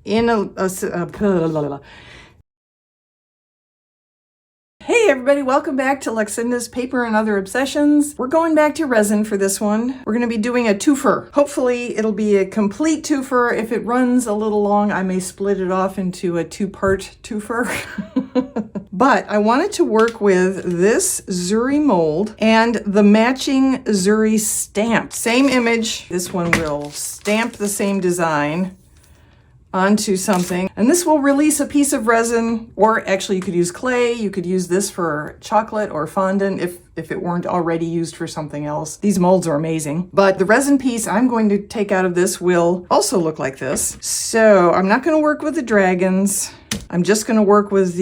in Hey everybody, welcome back to Luxinda's Paper and Other Obsessions. We're going back to resin for this one. We're going to be doing a two-fer. Hopefully it'll be a complete two-fer. If it runs a little long, I may split it off into a two-part two-fer. But I wanted to work with this Zuri mold and the matching Zuri stamp. Same image. This one will stamp the same design onto something, and this will release a piece of resin, or actually you could use clay, you could use this for chocolate or fondant if it weren't already used for something else. These molds are amazing, but the resin piece I'm going to take out of this will also look like this. So I'm not going to work with the dragons. I'm just going to work with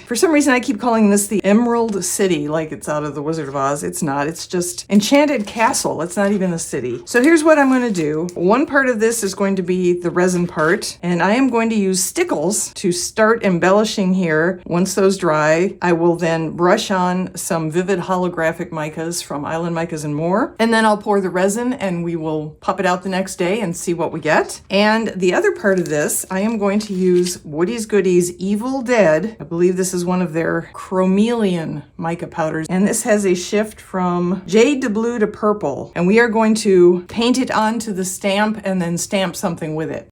for some reason I keep calling this the Emerald City, like it's out of the Wizard of Oz. It's not, it's just Enchanted Castle. It's not even a city. So here's what I'm going to do. One part of this is going to be the resin part, and I am going to use Stickles to start embellishing here. Once those dry, I will then brush on some vivid holographic micas from Island Micas and More, and then I'll pour the resin and we will pop it out the next day and see what we get. And the other part of this, I am going to use Woody's Goodies Evil Dead. I believe this is one of their chromeleon mica powders, and this has a shift from jade to blue to purple, and we are going to paint it onto the stamp and then stamp something with it.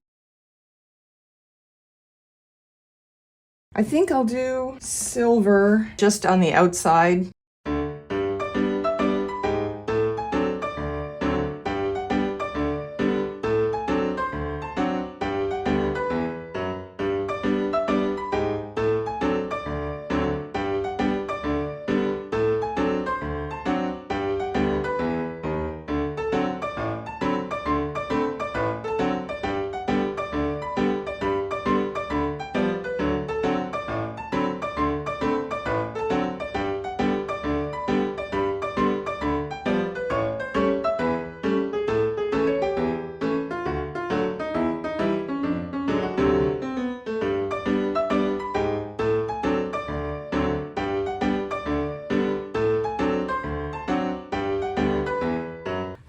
I think I'll do silver just on the outside.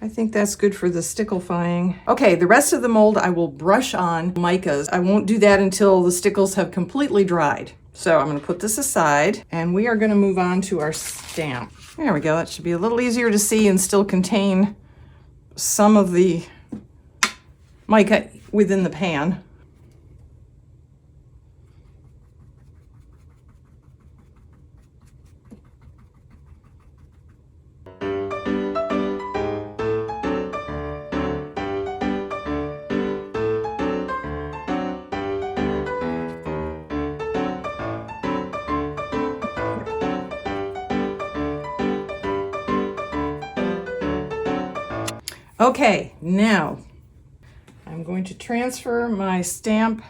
I think that's good for the sticklifying. Okay, the rest of the mold I will brush on micas. I won't do that until the stickles have completely dried. So I'm going to put this aside, and we are going to move on to our stamp. There we go. That should be a little easier to see and still contain some of the mica within the pan. Okay, now I'm going to transfer my stamp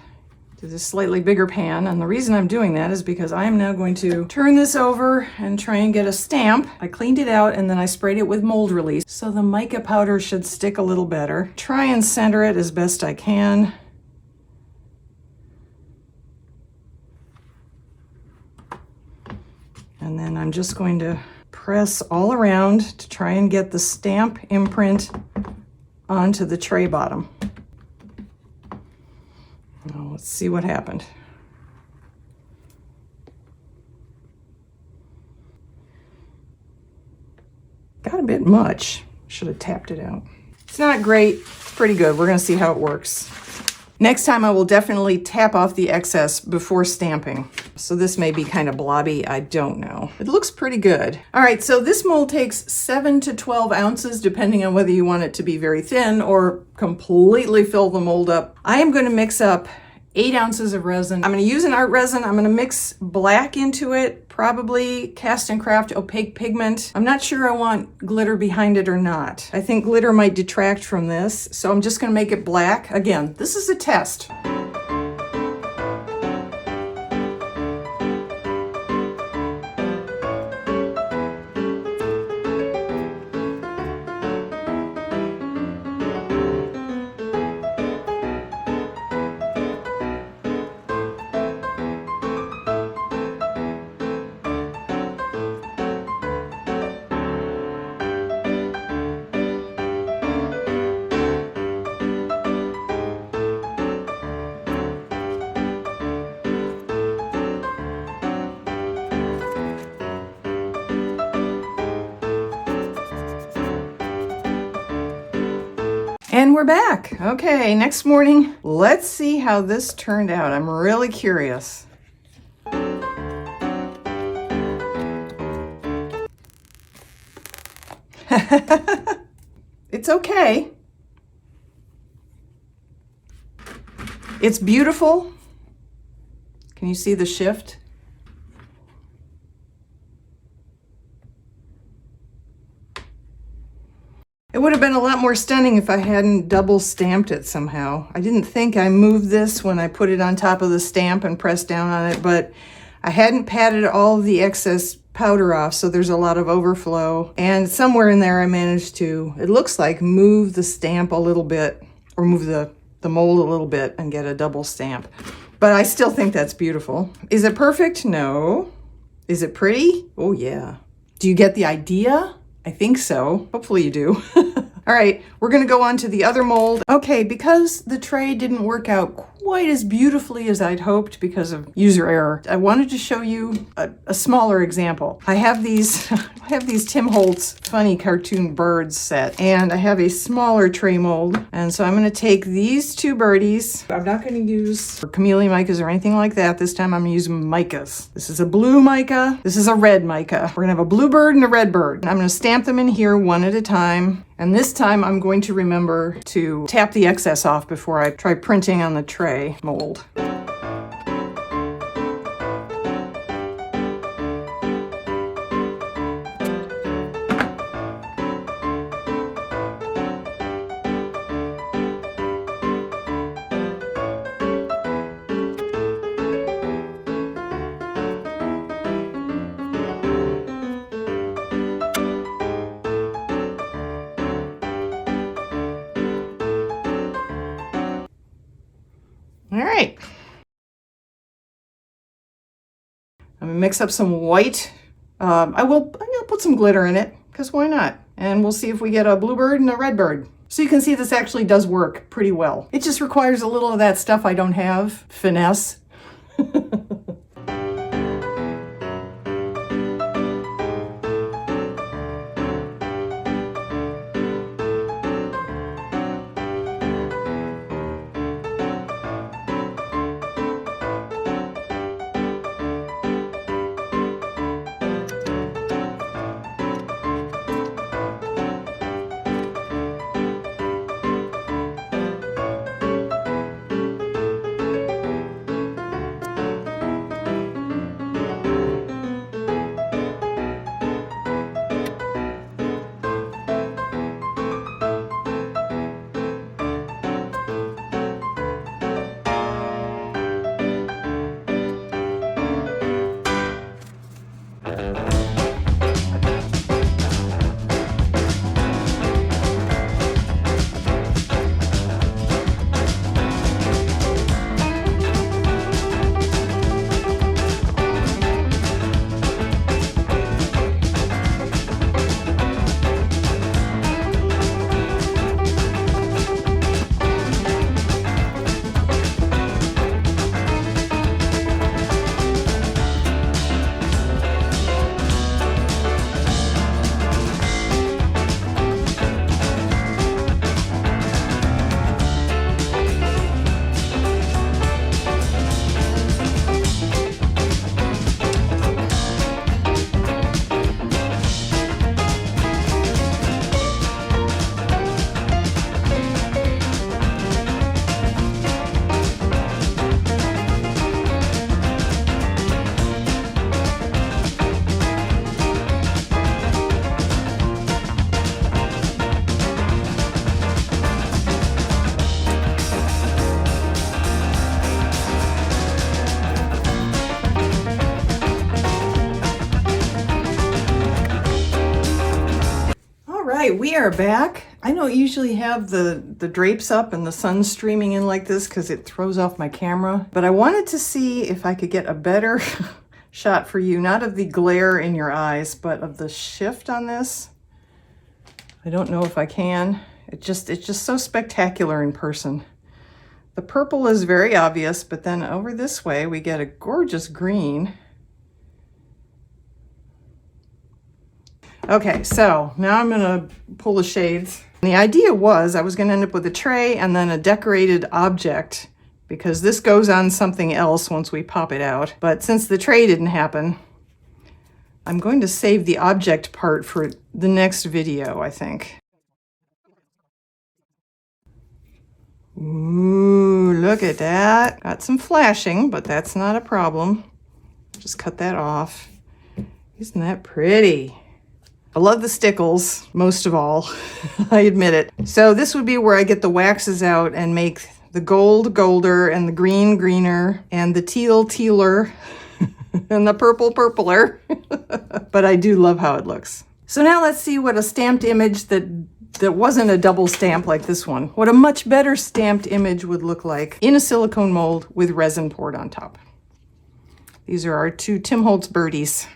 to this slightly bigger pan, and the reason I'm doing that is because I am now going to turn this over and try and get a stamp. I cleaned it out and then I sprayed it with mold release, so the mica powder should stick a little better. Try and center it as best I can. And then I'm just going to press all around to try and get the stamp imprint onto the tray bottom. Now let's see what happened. Got a bit much. Should have tapped it out. It's not great, pretty good. We're going to see how it works. Next time I will definitely tap off the excess before stamping. So this may be kind of blobby, I don't know. It looks pretty good. All right, so this mold takes 7 to 12 ounces, depending on whether you want it to be very thin or completely fill the mold up. I am going to mix up 8 ounces of resin. I'm going to use an art resin. I'm going to mix black into it, probably Cast and Craft opaque pigment. I'm not sure I want glitter behind it or not. I think glitter might detract from this, so I'm just going to make it black. Again, this is a test. And we're back. Okay, next morning, let's see how this turned out. I'm really curious. It's okay. It's beautiful. Can you see the shift? It would have been a lot more stunning if I hadn't double stamped it somehow. I didn't think I moved this when I put it on top of the stamp and pressed down on it, but I hadn't patted all of the excess powder off, so there's a lot of overflow. And somewhere in there I managed to, it looks like, move the stamp a little bit, or move the mold a little bit and get a double stamp. But I still think that's beautiful. Is it perfect? No. Is it pretty? Oh yeah. Do you get the idea? I think so. Hopefully you do. All right, we're gonna go on to the other mold. Okay, because the tray didn't work out quite as beautifully as I'd hoped because of user error, I wanted to show you a smaller example. I have these Tim Holtz funny cartoon birds set, and I have a smaller tray mold. And so I'm gonna take these two birdies. I'm not gonna use chameleon micas or anything like that. This time I'm gonna use micas. This is a blue mica, this is a red mica. We're gonna have a blue bird and a red bird. And I'm gonna stamp them in here one at a time. And this time I'm going to remember to tap the excess off before I try printing on the tray mold. All right. I'm gonna mix up some white. I'm gonna put some glitter in it, because why not? And we'll see if we get a blue bird and a red bird. So you can see this actually does work pretty well. It just requires a little of that stuff I don't have, finesse. We are back. I don't usually have the drapes up and the sun streaming in like this because it throws off my camera, but I wanted to see if I could get a better shot for you, not of the glare in your eyes, but of the shift on this. I don't know if I can. It's just so spectacular in person. The purple is very obvious, but then over this way we get a gorgeous green. Okay, so now I'm gonna pull the shades. And the idea was I was gonna end up with a tray and then a decorated object, because this goes on something else once we pop it out. But since the tray didn't happen, I'm going to save the object part for the next video, I think. Ooh, look at that. Got some flashing, but that's not a problem. Just cut that off. Isn't that pretty? I love the Stickles, most of all. I admit it. So this would be where I get the waxes out and make the gold golder and the green greener and the teal tealer and the purple purpler. But I do love how it looks. So now let's see what a stamped image that wasn't a double stamp like this one, what a much better stamped image would look like in a silicone mold with resin poured on top. These are our two Tim Holtz birdies.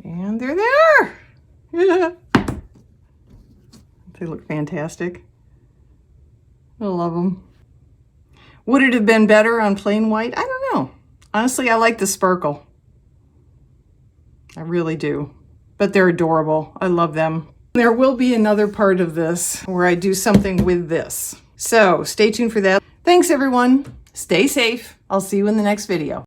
And they're there. Yeah. They look fantastic. I love them. Would it have been better on plain white? I don't know. Honestly, I like the sparkle. I really do. But they're adorable. I love them. There will be another part of this where I do something with this. So stay tuned for that. Thanks, everyone. Stay safe. I'll see you in the next video.